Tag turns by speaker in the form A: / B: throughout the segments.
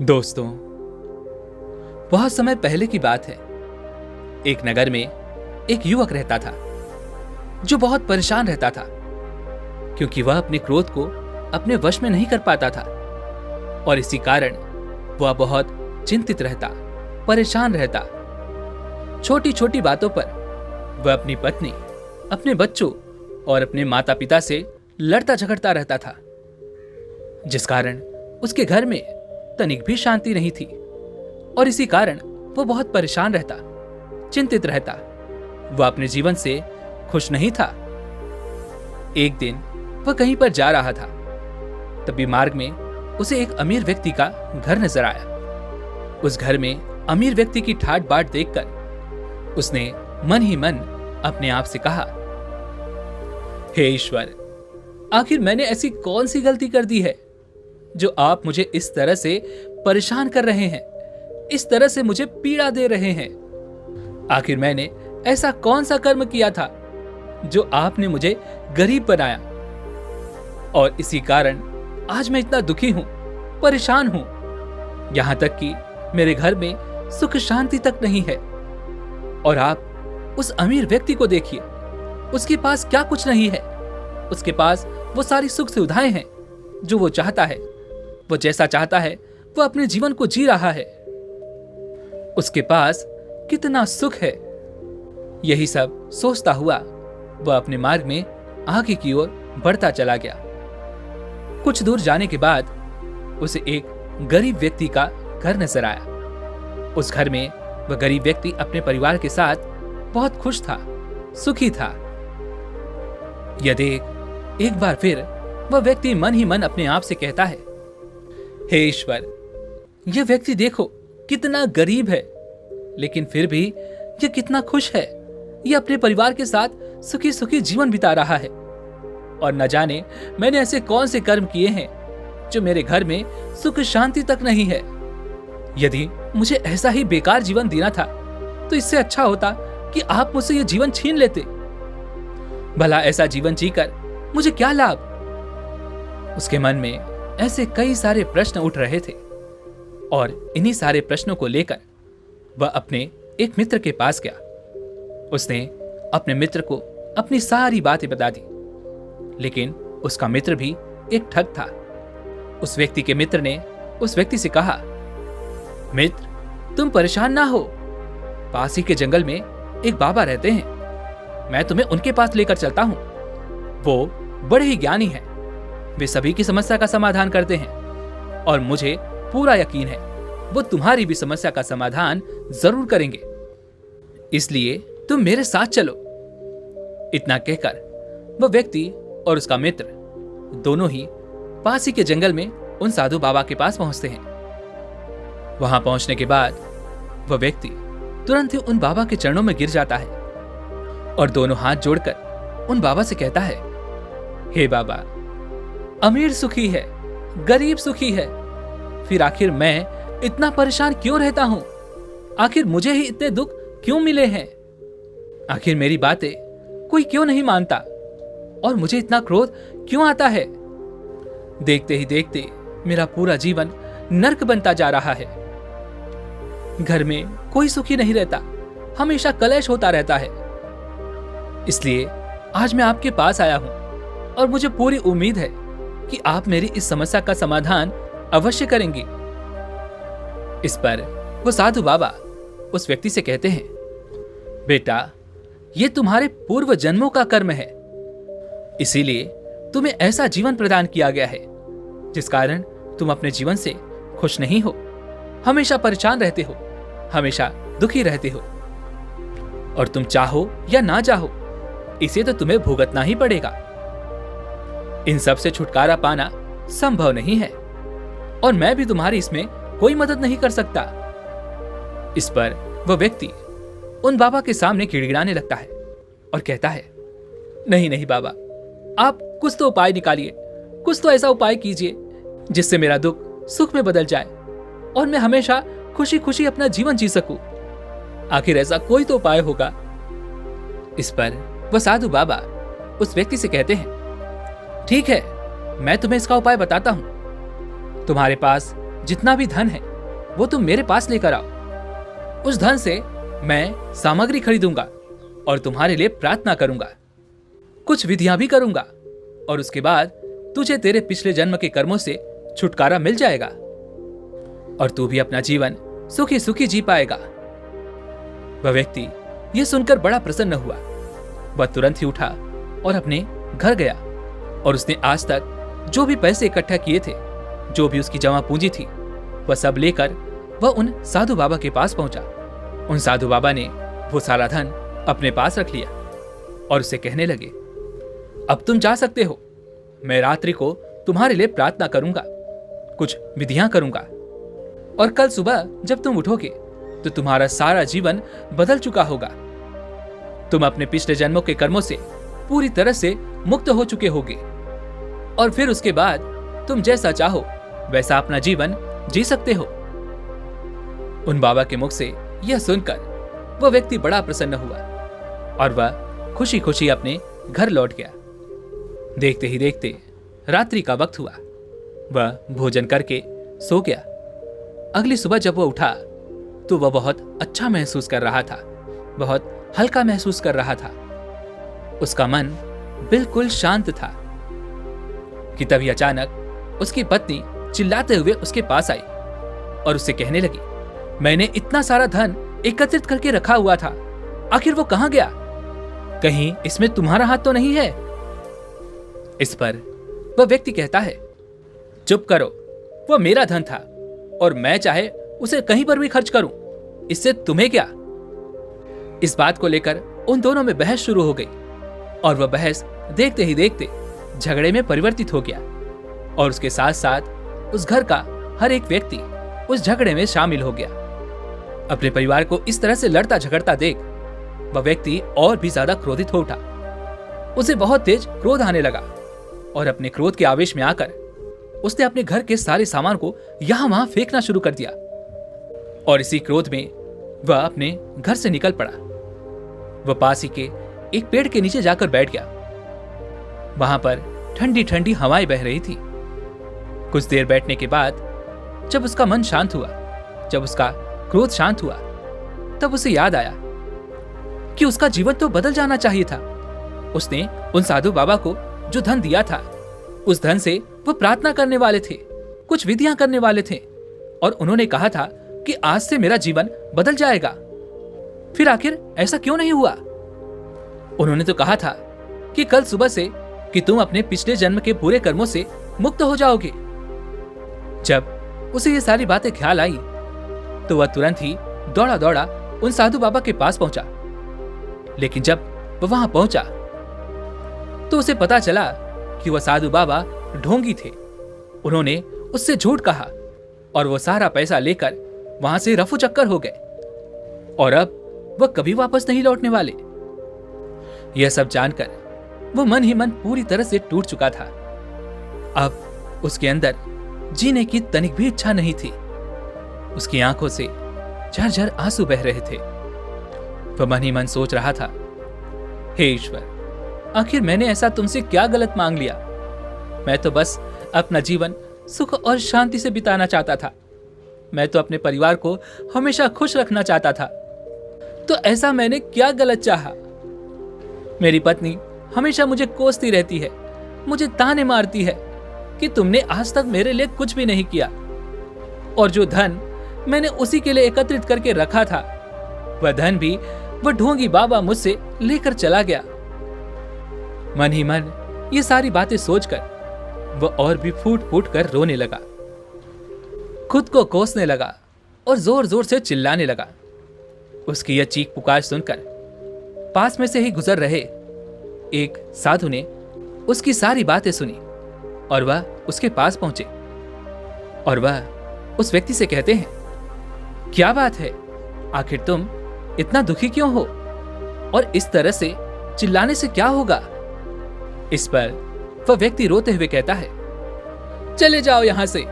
A: दोस्तों, बहुत समय पहले की बात है। एक नगर में एक युवक रहता था जो बहुत परेशान रहता था क्योंकि वह अपने क्रोध को अपने वश में नहीं कर पाता था और इसी कारण वह बहुत चिंतित रहता, परेशान रहता। छोटी छोटी बातों पर वह अपनी पत्नी, अपने बच्चों और अपने माता पिता से लड़ता झगड़ता रहता था, जिस कारण उसके घर में तनिक भी शांति नहीं थी और इसी कारण वो बहुत परेशान रहता, चिंतित रहता। वह अपने जीवन से खुश नहीं था। एक दिन वह कहीं पर जा रहा था, तभी मार्ग में उसे एक अमीर व्यक्ति का घर नजर आया। उस घर में अमीर व्यक्ति की ठाट बाट देखकर उसने मन ही मन अपने आप से कहा, हे ईश्वर, आखिर मैंने ऐसी कौन सी गलती कर दी है जो आप मुझे इस तरह से परेशान कर रहे हैं, इस तरह से मुझे पीड़ा दे रहे हैं। आखिर मैंने ऐसा कौन सा कर्म किया था जो आपने मुझे गरीब बनाया और इसी कारण आज मैं इतना दुखी हूं, परेशान हूं। यहां तक कि मेरे घर में सुख शांति तक नहीं है। और आप उस अमीर व्यक्ति को देखिए, उसके पास क्या कुछ नहीं है। उसके पास वो सारी सुख सुविधाएं हैं जो वो चाहता है। वो जैसा चाहता है वो अपने जीवन को जी रहा है। उसके पास कितना सुख है। यही सब सोचता हुआ वह अपने मार्ग में आगे की ओर बढ़ता चला गया। कुछ दूर जाने के बाद उसे एक गरीब व्यक्ति का घर नजर आया। उस घर में वह गरीब व्यक्ति अपने परिवार के साथ बहुत खुश था, सुखी था। यह देख एक बार फिर वह व्यक्ति मन ही मन अपने आप से कहता है, हे ईश्वर, यह व्यक्ति देखो कितना गरीब है, लेकिन फिर भी यह कितना खुश है। यह अपने परिवार के साथ सुखी सुखी जीवन बिता रहा है। और न जाने मैंने ऐसे कौन से कर्म किए हैं जो मेरे घर में सुख शांति तक नहीं है। यदि मुझे ऐसा ही बेकार जीवन देना था तो इससे अच्छा होता कि आप मुझसे यह जीवन छीन लेते। भला ऐसा जीवन जीकर मुझे क्या लाभ। उसके मन में ऐसे कई सारे प्रश्न उठ रहे थे और इन्हीं सारे प्रश्नों को लेकर वह अपने एक मित्र के पास गया। उसने अपने मित्र को अपनी सारी बातें बता दी, लेकिन उसका मित्र भी एक ठग था। उस व्यक्ति के मित्र ने उस व्यक्ति से कहा, मित्र, तुम परेशान ना हो। पास ही के जंगल में एक बाबा रहते हैं, मैं तुम्हें उनके पास लेकर चलता हूं। वो बड़े ही ज्ञानी हैं। वे सभी की समस्या का समाधान करते हैं और मुझे पूरा यकीन है वो तुम्हारी भी समस्या का समाधान जरूर करेंगे। इसलिए तुम मेरे साथ चलो। इतना कहकर वह व्यक्ति और उसका मित्र दोनों ही पास ही के जंगल में उन साधु बाबा के पास पहुंचते हैं। वहां पहुंचने के बाद वह व्यक्ति तुरंत ही उन बाबा के चरणों में गिर जाता है और दोनों हाथ जोड़कर उन बाबा से कहता है, हे बाबा, अमीर सुखी है, गरीब सुखी है, फिर आखिर मैं इतना परेशान क्यों रहता हूं? आखिर मुझे ही इतने दुख क्यों मिले हैं? आखिर मेरी बातें कोई क्यों नहीं मानता और मुझे इतना क्रोध क्यों आता है? देखते ही देखते मेरा पूरा जीवन नर्क बनता जा रहा है। घर में कोई सुखी नहीं रहता, हमेशा कलेश होता रहता है। इसलिए आज मैं आपके पास आया हूं और मुझे पूरी उम्मीद है कि आप मेरी इस समस्या का समाधान अवश्य करेंगे। इस पर वो साधु बाबा उस व्यक्ति से कहते हैं, बेटा, ये तुम्हारे पूर्व जन्मों का कर्म है, इसीलिए तुम्हें ऐसा जीवन प्रदान किया गया है जिस कारण तुम अपने जीवन से खुश नहीं हो, हमेशा परेशान रहते हो, हमेशा दुखी रहते हो। और तुम चाहो या ना चाहो, इसे तो तुम्हें भुगतना ही पड़ेगा। इन सब से छुटकारा पाना संभव नहीं है और मैं भी तुम्हारी इसमें कोई मदद नहीं कर सकता। इस पर वह व्यक्ति उन बाबा के सामने गिड़गिड़ाने लगता है और कहता है, नहीं नहीं बाबा, आप कुछ तो उपाय निकालिए, कुछ तो ऐसा उपाय कीजिए जिससे मेरा दुख सुख में बदल जाए और मैं हमेशा खुशी खुशी अपना जीवन जी सकूं। आखिर ऐसा कोई तो उपाय होगा। इस पर वह साधु बाबा उस व्यक्ति से कहते हैं, ठीक है, मैं तुम्हें इसका उपाय बताता हूं। तुम्हारे पास जितना भी धन है वो तुम मेरे पास लेकर आओ। उस धन से मैं सामग्री खरीदूंगा और तुम्हारे लिए प्रार्थना करूंगा, कुछ विधियां भी करूंगा, और उसके बाद तुझे तेरे पिछले जन्म के कर्मों से छुटकारा मिल जाएगा और तू भी अपना जीवन सुखी सुखी जी पाएगा। वह व्यक्ति यह सुनकर बड़ा प्रसन्न हुआ। वह तुरंत ही उठा और अपने घर गया और उसने आज तक जो भी पैसे इकट्ठा किए थे, जो भी उसकी जमा पूंजी थी, वह सब लेकर वह उन साधु बाबा के पास पहुंचा। उन साधु बाबा ने वो सारा धन अपने पास रख लिया और उसे कहने लगे, अब तुम जा सकते हो। मैं रात्रि को तुम्हारे लिए प्रार्थना करूंगा, कुछ विधियां करूंगा, और कल सुबह जब तुम उठोगे तो तुम्हारा सारा जीवन बदल चुका होगा। तुम अपने पिछले जन्मों के कर्मों से पूरी तरह से मुक्त हो चुके होगे और फिर उसके बाद तुम जैसा चाहो वैसा अपना जीवन जी सकते हो। उन बाबा के मुख से यह सुनकर वह व्यक्ति बड़ा प्रसन्न हुआ और वह खुशी खुशी अपने घर लौट गया। देखते ही देखते रात्रि का वक्त हुआ। वह भोजन करके सो गया। अगली सुबह जब वह उठा तो वह बहुत अच्छा महसूस कर रहा था, बहुत हल्का महसूस कर रहा था। उसका मन बिल्कुल शांत था कि तभी अचानक उसकी पत्नी चिल्लाते हुए उसके पास आई और उससे कहने लगी, मैंने इतना सारा धन एकत्रित करके रखा हुआ था, आखिर वो कहां गया? कहीं इसमें तुम्हारा हाथ तो नहीं है? इस पर वह व्यक्ति कहता है, चुप करो, वह मेरा धन था और मैं चाहे उसे कहीं पर भी खर्च करूं, इससे तुम्हें क्या? इस बात को लेकर उन दोनों में बहस शुरू हो गई और वह बहस देखते ही देखते झगड़े में परिवर्तित हो गया और उसके साथ साथ उस घर का हर एक व्यक्ति उस झगड़े में शामिल हो गया। अपने परिवार को इस तरह से लड़ता झगड़ता देख वह व्यक्ति और भी ज्यादा क्रोधित हो उठा। उसे बहुत तेज क्रोध आने लगा और अपने क्रोध के आवेश में आकर उसने अपने घर के सारे सामान को यहां वहां फेंकना शुरू कर दिया और इसी क्रोध में वह अपने घर से निकल पड़ा। वह पास ही के एक पेड़ के नीचे जाकर बैठ गया। वहां पर ठंडी ठंडी हवाएं बह रही थी। कुछ देर बैठने के बाद जब उसका मन शांत हुआ, जब उसका क्रोध शांत हुआ, तब उसे याद आया कि उसका जीवन तो बदल जाना चाहिए था। उसने उन साधु बाबा को जो धन दिया था, उस धन से वो प्रार्थना करने वाले थे, कुछ विधियां करने वाले थे और उन्होंने कहा था कि आज से मेरा जीवन बदल जाएगा। फिर आखिर ऐसा क्यों नहीं हुआ? उन्होंने तो कहा था कि कल सुबह से कि तुम अपने पिछले जन्म के बुरे कर्मों से मुक्त हो जाओगे। जब उसे ये सारी बातें ख्याल आई तो वह तुरंत ही दौड़ा दौड़ा उन साधु बाबा के पास पहुंचा। लेकिन जब वह वहां पहुंचा तो उसे पता चला कि वह साधु बाबा ढोंगी थे। उन्होंने उससे झूठ कहा और वो सारा पैसा लेकर वहां से रफू चक्कर हो गए और अब वह कभी वापस नहीं लौटने वाले। यह सब जानकर वह मन ही मन पूरी तरह से टूट चुका था। अब उसके अंदर जीने की तनिक भी इच्छा नहीं थी। उसकी आंखों से झरझर आंसू बह रहे थे। वह मन ही मन सोच रहा था, हे ईश्वर, आखिर मैंने ऐसा तुमसे क्या गलत मांग लिया? मैं तो बस अपना जीवन सुख और शांति से बिताना चाहता था। मैं तो अपने परिवार को हमेशा खुश रखना चाहता था। तो ऐसा मैंने क्या गलत चाहा? मेरी पत्नी हमेशा मुझे कोसती रहती है, मुझे ताने मारती है कि तुमने आज तक मेरे लिए कुछ भी नहीं किया और जो धन मैंने उसी के लिए एकत्रित करके रखा था, वह धन भी वह ढोंगी बाबा मुझसे लेकर चला गया। मन ही मन ये सारी बातें सोचकर वह और भी फूट फूट कर रोने लगा, खुद को कोसने लगा और जोर जोर से चिल्लाने लगा। उसकी यह चीख पुकार सुनकर पास में से ही गुजर रहे एक साधु ने उसकी सारी बातें सुनी और वह उसके पास पहुंचे और वह उस व्यक्ति से कहते हैं, क्या बात है, आखिर तुम इतना दुखी क्यों हो और इस तरह से चिल्लाने से क्या होगा? इस पर वह व्यक्ति रोते हुए कहता है, चले जाओ यहां से,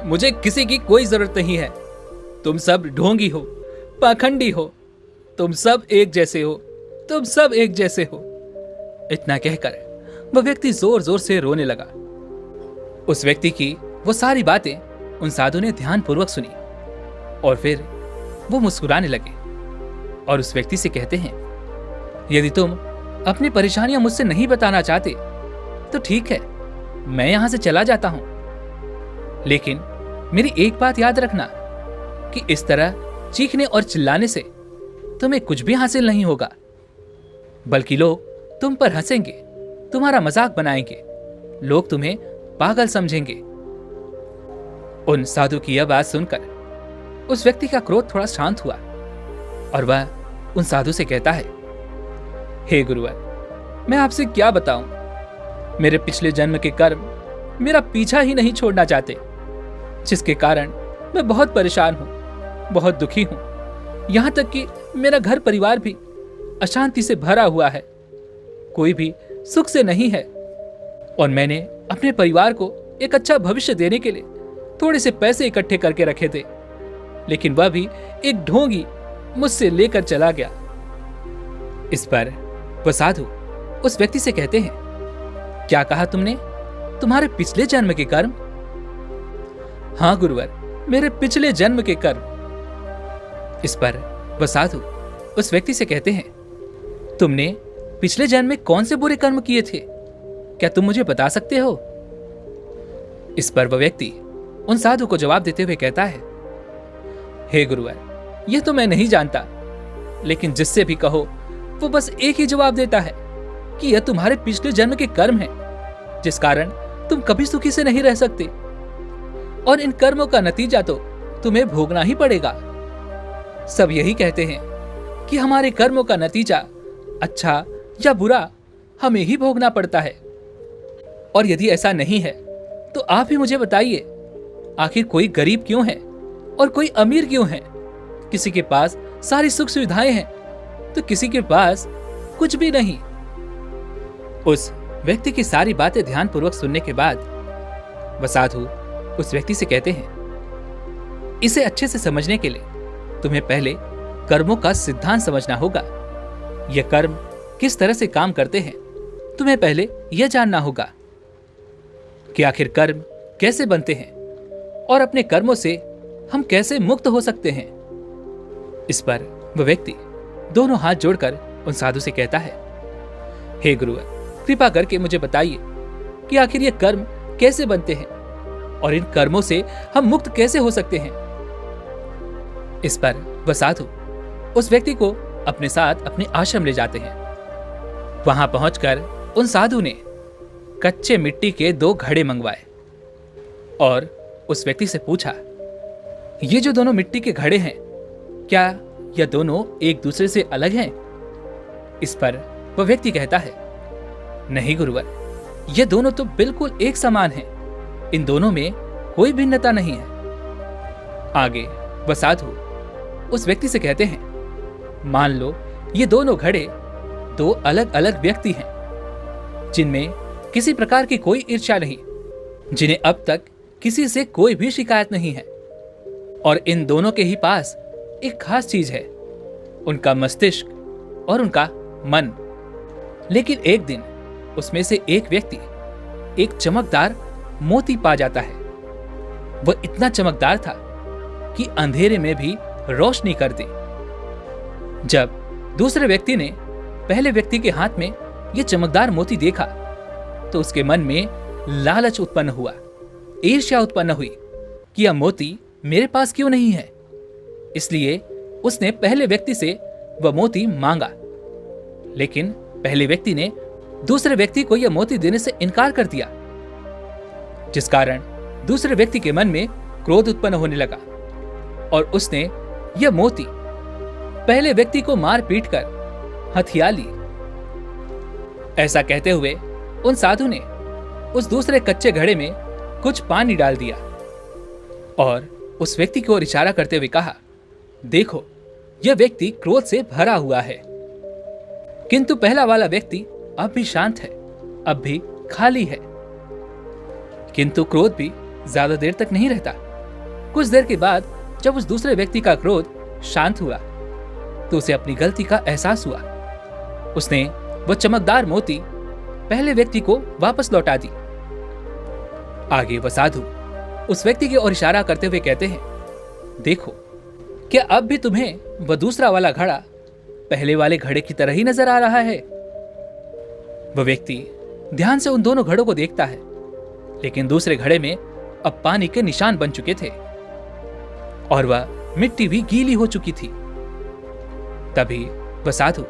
A: मुझे किसी की कोई जरूरत नहीं है। तुम सब ढोंगी हो, पाखंडी हो, तुम सब एक जैसे हो, तुम सब एक जैसे हो। इतना कहकर वह व्यक्ति जोर जोर से रोने लगा। उस व्यक्ति की वो सारी बातें उन साधु ने ध्यानपूर्वक सुनी और फिर वो मुस्कुराने लगे और उस व्यक्ति से कहते हैं, यदि तुम अपनी परेशानियां मुझसे नहीं बताना चाहते तो ठीक है, मैं यहां से चला जाता हूं। लेकिन मेरी एक बात याद रखना कि इस तरह चीखने और चिल्लाने से तुम्हें कुछ भी हासिल नहीं होगा, बल्कि लोग तुम पर हंसेंगे, तुम्हारा मजाक बनाएंगे, लोग तुम्हें पागल समझेंगे। उन साधु की यह बात सुनकर उस व्यक्ति का क्रोध थोड़ा शांत हुआ और वह उन साधु से कहता है, हे गुरुवर, मैं आपसे क्या बताऊं, मेरे पिछले जन्म के कर्म मेरा पीछा ही नहीं छोड़ना चाहते, जिसके कारण मैं बहुत परेशान हूं, बहुत दुखी हूं। यहां तक कि मेरा घर परिवार भी अशांति से भरा हुआ है, कोई भी सुख से नहीं है। और मैंने अपने परिवार को एक अच्छा भविष्य देने के लिए थोड़े से पैसे इकट्ठे करके रखे थे, लेकिन वह भी एक ढोंगी मुझसे लेकर चला गया। इस पर वह साधु उस व्यक्ति से कहते हैं, क्या कहा तुमने, तुम्हारे पिछले जन्म के कर्म? हां गुरुवर, मेरे पिछले जन्म के कर्म। इस पर वह साधु उस व्यक्ति से कहते हैं, तुमने पिछले जन्म में कौन से बुरे कर्म किए थे, क्या तुम मुझे बता सकते हो? इस पर वह व्यक्ति उन साधु को जवाब देते हुए कहता है, हे गुरुवर, यह तो मैं नहीं जानता, लेकिन जिससे भी कहो वो बस एक ही जवाब देता है कि यह तुम्हारे पिछले जन्म के कर्म हैं, जिस कारण तुम कभी सुखी से नहीं रह सकते, और इन कर्मों का नतीजा तो तुम्हें भोगना ही पड़ेगा। सब यही कहते हैं कि हमारे कर्मों का नतीजा अच्छा या बुरा हमें ही भोगना पड़ता है। और यदि ऐसा नहीं है तो आप ही मुझे बताइए, आखिर कोई गरीब क्यों है और कोई अमीर क्यों है? किसी के पास सारी सुख सुविधाएं हैं तो किसी के पास कुछ भी नहीं। उस व्यक्ति की सारी बातें ध्यानपूर्वक सुनने के बाद वह साधु उस व्यक्ति से कहते हैं, इसे अच्छे से समझने के लिए तुम्हें पहले कर्मों का सिद्धांत समझना होगा। यह कर्म किस तरह से काम करते हैं तुम्हें पहले यह जानना होगा कि आखिर कर्म कैसे बनते हैं और अपने कर्मों से हम कैसे मुक्त हो सकते हैं। इस पर वह व्यक्ति दोनों हाथ जोड़कर उन साधु से कहता है, हे गुरुवर, कृपा करके मुझे बताइए कि आखिर ये कर्म कैसे बनते हैं और इन कर्मों से हम मुक्त कैसे हो सकते हैं। इस पर वह साधु उस व्यक्ति को अपने साथ अपने आश्रम ले जाते हैं। वहां पहुंचकर उन साधु ने कच्चे मिट्टी के 2 घड़े मंगवाए और उस व्यक्ति से पूछा, ये जो दोनों मिट्टी के घड़े हैं, क्या यह दोनों एक दूसरे से अलग हैं? इस पर वह व्यक्ति कहता है, नहीं गुरुवर, ये दोनों तो बिल्कुल एक समान हैं, इन दोनों में कोई भिन्नता नहीं है। आगे वह साधु उस व्यक्ति से कहते हैं, मान लो ये दोनों घड़े 2 अलग अलग व्यक्ति हैं, जिनमें किसी प्रकार की कोई ईर्ष्या नहीं, जिन्हें अब तक किसी से कोई भी शिकायत नहीं है, और इन दोनों के ही पास एक खास चीज है, उनका मस्तिष्क और उनका मन। लेकिन एक दिन उसमें से एक व्यक्ति एक चमकदार मोती पा जाता है। वह इतना चमकदार था कि अंधेरे में भी रोशनी कर दे। जब दूसरे व्यक्ति ने पहले व्यक्ति के हाथ में यह चमकदार मोती देखा तो उसके मन में लालच उत्पन्न हुआ, ईर्ष्या उत्पन्न हुई कि यह मोती मेरे पास क्यों नहीं है। इसलिए उसने पहले व्यक्ति से वह मोती मांगा, लेकिन पहले व्यक्ति ने दूसरे व्यक्ति को यह मोती देने से इनकार कर दिया, जिस कारण दूसरे व्यक्ति के मन में क्रोध उत्पन्न होने लगा और उसने यह मोती पहले व्यक्ति को मार पीट कर हथिया ली। ऐसा कहते हुए उन साधु ने उस दूसरे कच्चे घड़े में कुछ पानी डाल दिया और उस व्यक्ति की ओर इशारा करते हुए कहा, देखो, यह व्यक्ति क्रोध से भरा हुआ है, किंतु पहला वाला व्यक्ति अब भी शांत है, अब भी खाली है। किंतु क्रोध भी ज्यादा देर तक नहीं रहता। कुछ देर के बाद जब उस दूसरे व्यक्ति का क्रोध शांत हुआ तो उसे अपनी गलती का एहसास हुआ। उसने वह चमकदार मोती पहले व्यक्ति को वापस लौटा दी। आगे वह साधु उस व्यक्ति की ओर इशारा करते हुए कहते हैं, देखो, क्या अब भी तुम्हें वह दूसरा वाला घड़ा पहले वाले घड़े की तरह ही नजर आ रहा है? वह व्यक्ति ध्यान से उन दोनों घड़ों को देखता है, लेकिन दूसरे घड़े में अब पानी के निशान बन चुके थे और वह मिट्टी भी गीली हो चुकी थी। तभी वह साधु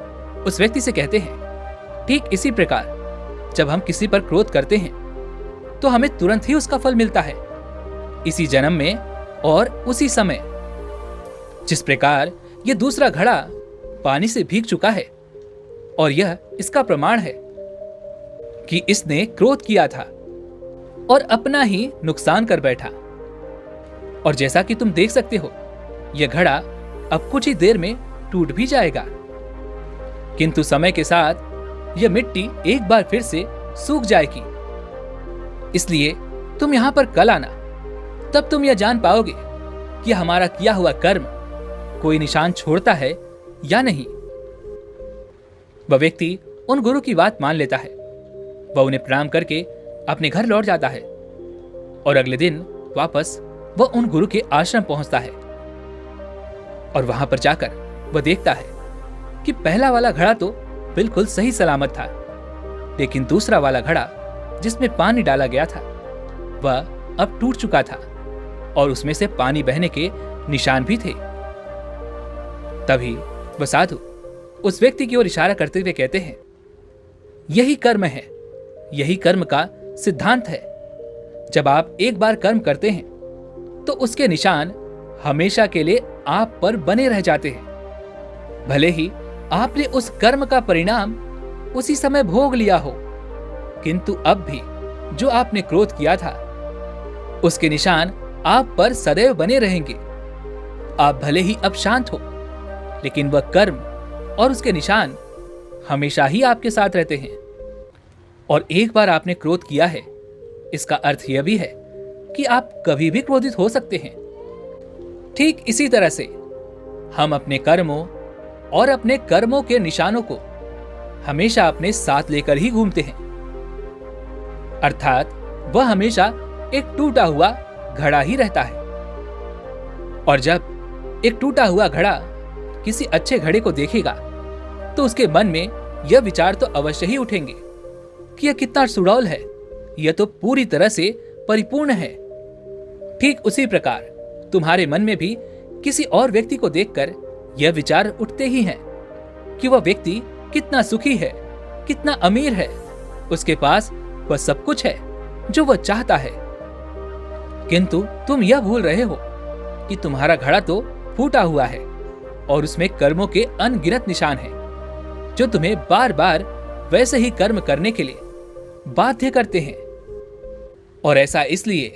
A: उस व्यक्ति से कहते हैं, ठीक इसी प्रकार जब हम किसी पर क्रोध करते हैं तो हमें तुरंत ही उसका फल मिलता है, इसी जन्म में और उसी समय। जिस प्रकार यह दूसरा घड़ा पानी से भीग चुका है और यह इसका प्रमाण है कि इसने क्रोध किया था और अपना ही नुकसान कर बैठा। और जैसा कि तुम देख सकते हो, यह घड़ा अब कुछ ही देर में टूट भी जाएगा, किंतु समय के साथ यह मिट्टी एक बार फिर से सूख जाएगी। इसलिए तुम यहां पर कल आना, तब तुम यह जान पाओगे कि हमारा किया हुआ कर्म कोई निशान छोड़ता है या नहीं। वह व्यक्ति उन गुरु की बात मान लेता है। वह उन्हें प्रणाम करके अपने घर लौट जाता है और अगले दिन वापस वह उन गुरु के आश्रम पहुंचता है। और वहां पर जाकर वह देखता है कि पहला वाला घड़ा तो बिल्कुल सही सलामत था, लेकिन दूसरा वाला घड़ा जिसमें पानी डाला गया था वह अब टूट चुका था और उसमें से पानी बहने के निशान भी थे। तभी वह साधु उस व्यक्ति की ओर इशारा करते हुए कहते हैं, यही कर्म है, यही कर्म का सिद्धांत है। जब आप एक बार कर्म करते हैं तो उसके निशान हमेशा के लिए आप पर बने रह जाते हैं। भले ही आपने उस कर्म का परिणाम उसी समय भोग लिया हो, किंतु अब भी जो आपने क्रोध किया था उसके निशान आप पर सदैव बने रहेंगे। आप भले ही अब शांत हो, लेकिन वह कर्म और उसके निशान हमेशा ही आपके साथ रहते हैं। और एक बार आपने क्रोध किया है, इसका अर्थ यह भी है कि आप कभी भी क्रोधित हो सकते हैं। ठीक इसी तरह से हम अपने कर्मों और अपने कर्मों के निशानों को हमेशा अपने साथ लेकर ही घूमते हैं, अर्थात वह हमेशा एक टूटा हुआ घड़ा ही रहता है। और जब एक टूटा हुआ घड़ा किसी अच्छे घड़े को देखेगा तो उसके मन में यह विचार तो अवश्य ही उठेंगे कि यह कितना सुडौल है, यह तो पूरी तरह से परिपूर्ण है। ठीक उसी प्रकार तुम्हारे मन में भी किसी और व्यक्ति को देखकर यह विचार उठते ही हैं कि वह व्यक्ति कितना सुखी है, कितना अमीर है, उसके पास वह सब कुछ है जो वह चाहता है। किंतु तुम यह भूल रहे हो कि तुम्हारा घड़ा तो फूटा हुआ है और उसमें कर्मों के अनगिनत निशान हैं, जो तुम्हें बार बार वैसे ही कर्म करने के लिए बाध्य करते हैं। और ऐसा इसलिए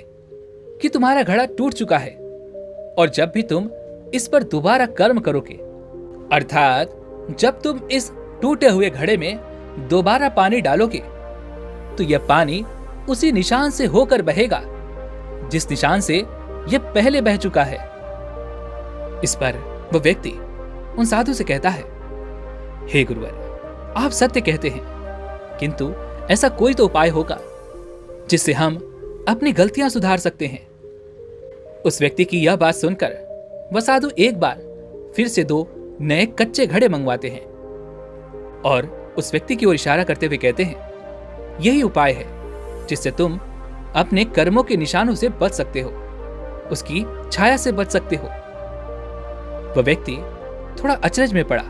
A: कि तुम्हारा घड़ा टूट चुका है, और जब भी तुम इस पर दोबारा कर्म करोगे, अर्थात जब तुम इस टूटे हुए घड़े में दोबारा पानी डालोगे, तो यह पानी उसी निशान से होकर बहेगा जिस निशान से यह पहले बह चुका है। इस पर वह व्यक्ति उन साधु से कहता है, हे गुरुवर, आप सत्य कहते हैं, किंतु ऐसा कोई तो उपाय होगा जिससे हम अपनी गलतियां सुधार सकते हैं। उस व्यक्ति की यह बात सुनकर वह साधु एक बार फिर से 2 नए कच्चे घड़े मंगवाते हैं और उस व्यक्ति की ओर इशारा करते हुए कहते हैं, यही उपाय है जिससे तुम अपने कर्मों के निशानों से बच सकते हो, उसकी छाया से बच सकते हो। वह व्यक्ति थोड़ा अचरज में पड़ा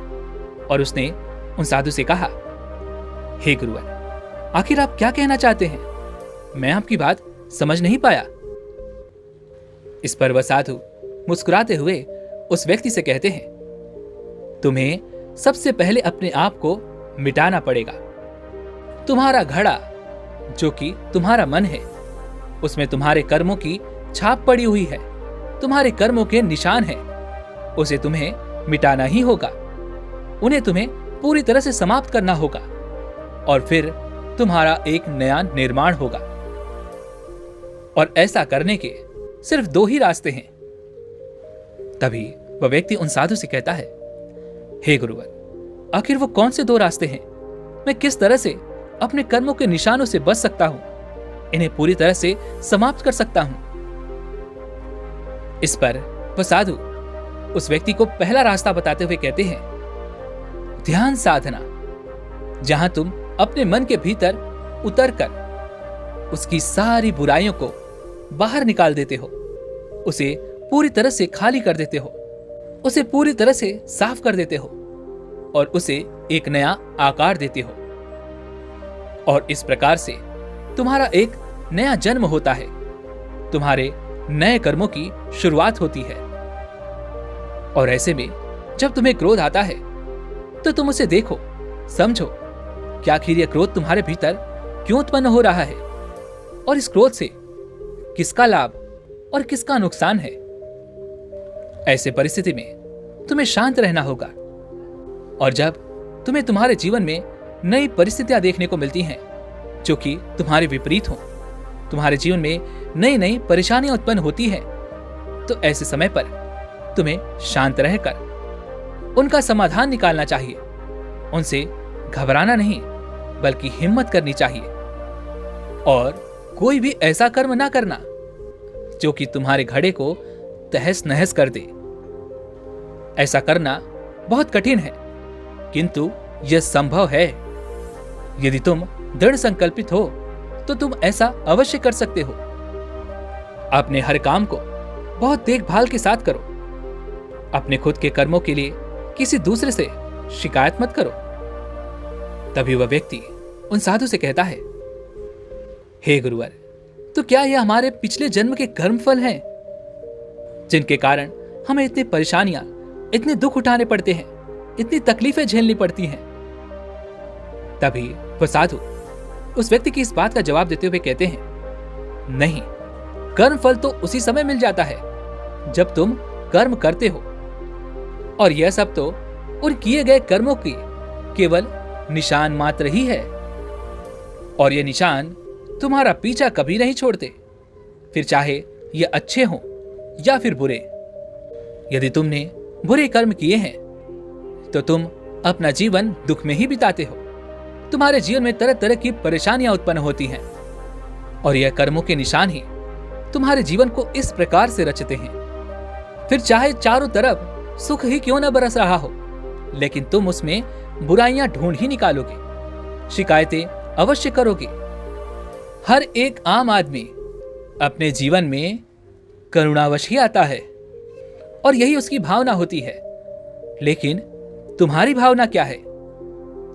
A: और उसने उन साधु से कहा, हे गुरुवर, आखिर आप क्या कहना चाहते हैं? मैं आपकी बात समझ नहीं पाया। इस पर वह साधु मुस्कुराते हुए उस व्यक्ति से कहते हैं, तुम्हें सबसे पहले अपने आप को मिटाना पड़ेगा। तुम्हारा घड़ा जो कि तुम्हारा मन है, उसमें तुम्हारे कर्मों की छाप पड़ी हुई है, तुम्हारे कर्मों के निशान हैं, उसे तुम्हें मिटाना ही होगा। उन्हें तुम्हें पूरी तरह से समाप्त करना होगा और फिर तुम्हारा एक नया निर्माण होगा। और ऐसा करने के सिर्फ 2 ही रास्ते हैं। तभी वह व्यक्ति उन साधु से कहता है, हे गुरुवर, आखिर वो कौन से 2 रास्ते हैं? मैं किस तरह से अपने कर्मों के निशानों से बच सकता हूं, इन्हें पूरी तरह से समाप्त कर सकता हूं? इस पर वह साधु उस व्यक्ति को पहला रास्ता बताते हुए कहते हैं, ध्यान साधना, जहां तुम अपने मन के भीतर उतरकर उसकी सारी बुराइयों को बाहर निकाल देते हो, उसे पूरी तरह से खाली कर देते हो, उसे पूरी तरह से साफ कर देते हो और उसे एक नया आकार देते हो। और इस प्रकार से तुम्हारा एक नया जन्म होता है, तुम्हारे नए कर्मों की शुरुआत होती है। और ऐसे में जब तुम्हें क्रोध आता है तो तुम उसे देखो, समझो कि आखिर यह क्रोध तुम्हारे भीतर क्यों उत्पन्न हो रहा है और इस क्रोध से किसका लाभ और किसका नुकसान है। ऐसे परिस्थिति में तुम्हें शांत रहना होगा। और जब तुम्हें तुम्हारे जीवन में नई परिस्थितियां देखने को मिलती हैं जो कि तुम्हारे विपरीत हो, तुम्हारे जीवन में नई नई परेशानियां उत्पन्न होती हैं, तो ऐसे समय पर तुम्हें शांत रहकर उनका समाधान निकालना चाहिए। उनसे घबराना नहीं, बल्कि हिम्मत करनी चाहिए और कोई भी ऐसा कर्म ना करना जो कि तुम्हारे घड़े को तहस नहस कर दे। ऐसा करना बहुत कठिन है, किंतु यह संभव है। यदि तुम दृढ़ संकल्पित हो तो तुम ऐसा अवश्य कर सकते हो। अपने हर काम को बहुत देखभाल के साथ करो। अपने खुद के कर्मों के लिए किसी दूसरे से शिकायत मत करो। तभी वह व्यक्ति उन साधु से कहता है, हे गुरुवर, तो क्या यह हमारे पिछले जन्म के कर्मफल हैं जिनके कारण हमें इतनी परेशानियां, इतने दुख उठाने पड़ते हैं, इतनी तकलीफें झेलनी पड़ती हैं? तभी वह साधु उस व्यक्ति की इस बात का जवाब देते हुए कहते हैं, नहीं, कर्मफल तो उसी समय मिल जाता है जब तुम कर्म करते हो, और यह सब तो उन किए गए कर्मों की केवल निशान मात्र ही है। और ये निशान तुम्हारा पीछा कभी नहीं छोड़ते, फिर चाहे ये अच्छे हों या फिर बुरे। यदि तुमने बुरे कर्म किए हैं तो तुम अपना जीवन दुख में ही बिताते हो। तुम्हारे जीवन में तरह तरह की परेशानियां उत्पन्न होती हैं और यह कर्मों के निशान ही तुम्हारे जीवन को इस प्रकार से रचते हैं। फिर चाहे चारों तरफ सुख ही क्यों न बरस रहा हो, लेकिन तुम उसमें बुराइयां ढूंढ ही निकालोगे, शिकायतें अवश्य करोगे। हर एक आम आदमी अपने जीवन में करुणावश ही आता है और यही उसकी भावना होती है। लेकिन तुम्हारी भावना क्या है?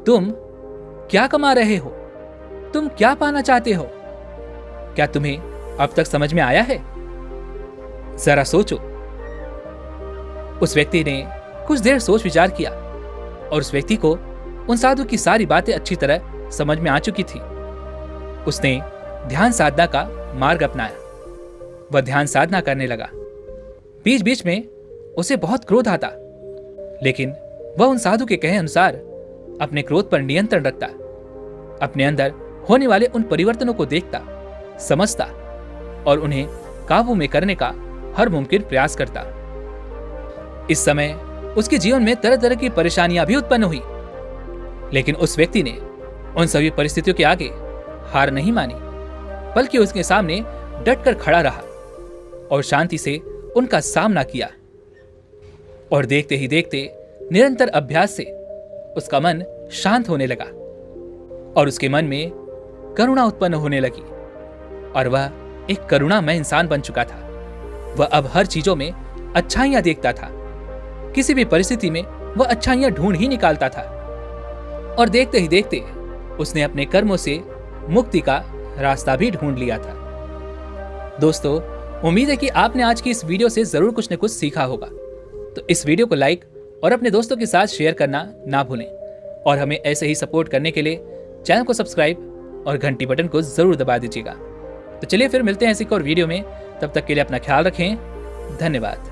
A: तुम क्या कमा रहे हो? तुम क्या पाना चाहते हो? क्या तुम्हें अब तक समझ में आया है? जरा सोचो। उस व्यक्ति ने कुछ देर सोच विचार किया और उस व्यक्ति को उन साधु की सारी बातें अच्छी तरह समझ में आ चुकी थी। उसने ध्यान साधना का मार्ग अपनाया। वह ध्यान साधना करने लगा। बीच बीच में उसे बहुत क्रोध आता, लेकिन वह उन साधु के कहे अनुसार अपने क्रोध पर नियंत्रण रखता, अपने अंदर होने वाले उन परिवर्तनों को देखता, समझता और उन्हें काबू में करने का हर मुमकिन प्रयास करता। इस समय उसके जीवन में तरह तरह की परेशानियां भी उत्पन्न हुई, लेकिन उस व्यक्ति ने उन सभी परिस्थितियों के आगे हार नहीं मानी, बल्कि उसके सामने डटकर खड़ा रहा और शांति से उनका सामना किया। और देखते ही देखते निरंतर अभ्यास से उसका मन शांत होने लगा और उसके मन में करुणा उत्पन्न होने लगी और वह एक करुणामय इंसान बन चुका था। वह अब हर चीजों में अच्छाइयां देखता था। किसी भी परिस्थिति में वह अच्छाइयां ढूंढ ही निकालता था और देखते ही देखते उसने अपने कर्मों से मुक्ति का रास्ता भी ढूंढ लिया था। दोस्तों, उम्मीद है कि आपने आज की इस वीडियो से जरूर कुछ न कुछ सीखा होगा। तो इस वीडियो को लाइक और अपने दोस्तों के साथ शेयर करना ना भूलें और हमें ऐसे ही सपोर्ट करने के लिए चैनल को सब्सक्राइब और घंटी बटन को जरूर दबा दीजिएगा। तो चलिए फिर मिलते हैं ऐसी एक और वीडियो में। तब तक के लिए अपना ख्याल रखें। धन्यवाद।